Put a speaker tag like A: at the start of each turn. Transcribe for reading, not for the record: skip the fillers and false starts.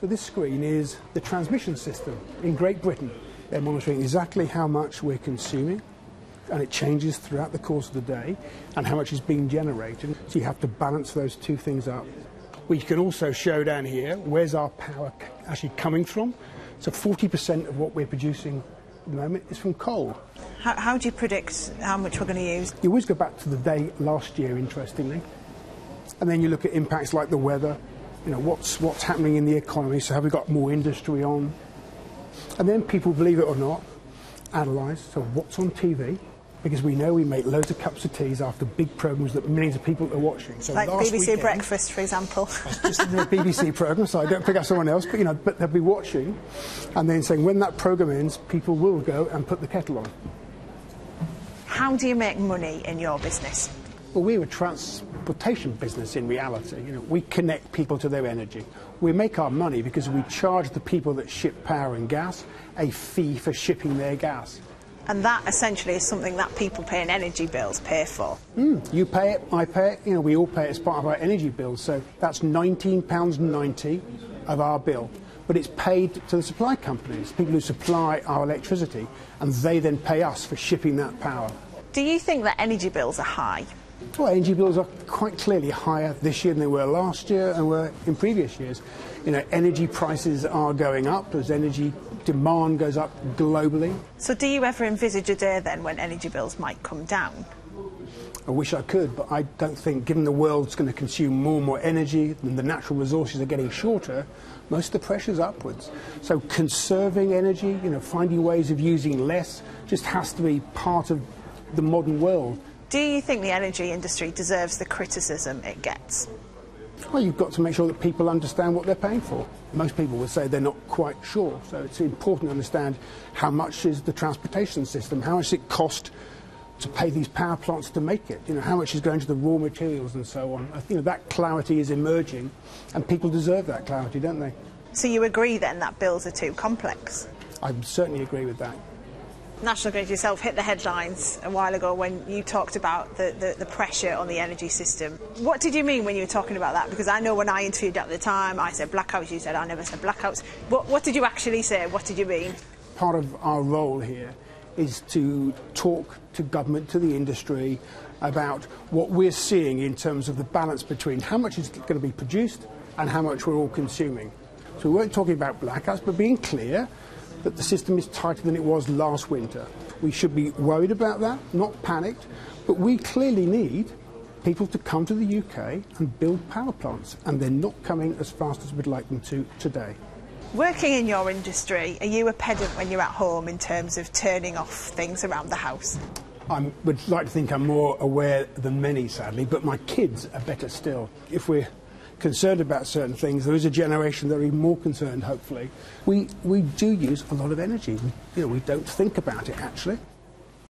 A: So this screen is the transmission system in Great Britain. They're monitoring exactly how much we're consuming, and it changes throughout the course of the day, and how much is being generated. So you have to balance those two things up. We can also show down here, where's our power actually coming from? So 40% of what we're producing at the moment is from coal.
B: How do you predict how much we're going to use?
A: You always go back to the day last year, interestingly, and then you look at impacts like the weather, you know, what's happening in the economy, so have we got more industry on? And then people, believe it or not, analyse, so what's on TV? Because we know we make loads of cups of teas after big programmes that millions of people are watching. So
B: like BBC
A: weekend,
B: Breakfast, for example.
A: I was just in a BBC programme, so I don't pick up someone else, but, you know, but they'll be watching and then saying when that programme ends, people will go and put the kettle on.
B: How do you make money in your business?
A: Well, we're a transportation business in reality. You know, we connect people to their energy. We make our money because we charge the people that ship power and gas a fee for shipping their gas.
B: And that essentially is something that people paying energy bills pay for.
A: You pay it, I pay it, you know, we all pay it as part of our energy bills. So that's £19.90 of our bill. But it's paid to the supply companies, people who supply our electricity, and they then pay us for shipping that power.
B: Do you think that energy bills are high?
A: Well, energy bills are quite clearly higher this year than they were last year and were in previous years. You know, energy prices are going up as energy demand goes up globally. So
B: do you ever envisage a day then when energy bills might come down?
A: I wish I could, but I don't think, given the world's going to consume more and more energy and the natural resources are getting shorter, most of the pressure's upwards. So conserving energy, you know, finding ways of using less, just has to be part of the modern world.
B: Do you think the energy industry deserves the criticism it gets?
A: Well, you've got to make sure that people understand what they're paying for. Most people would say they're not quite sure, so it's important to understand how much is the transportation system, how much does it cost to pay these power plants to make it, you know, how much is going to the raw materials and so on. I think that clarity is emerging, and people deserve that clarity, don't they?
B: So you agree then that bills are too complex?
A: I certainly agree with that.
B: National Grid yourself hit the headlines a while ago when you talked about the pressure on the energy system. What did you mean when you were talking about that? Because I know when I interviewed at the time, I said blackouts, you said I never said blackouts. What did you actually say? What did you mean?
A: Part of our role here is to talk to government, to the industry, about what we're seeing in terms of the balance between how much is going to be produced and how much we're all consuming. So we weren't talking about blackouts, but being clear that the system is tighter than it was last winter. We should be worried about that, not panicked, but we clearly need people to come to the UK and build power plants, and they're not coming as fast as we'd like them to today.
B: Working in your industry, are you a pedant when you're at home in terms of turning off things around the house?
A: I would like to think I'm more aware than many, sadly, but my kids are better still. If we're concerned about certain things, there is a generation that are even more concerned, hopefully. We do use a lot of energy. We don't think about it, actually.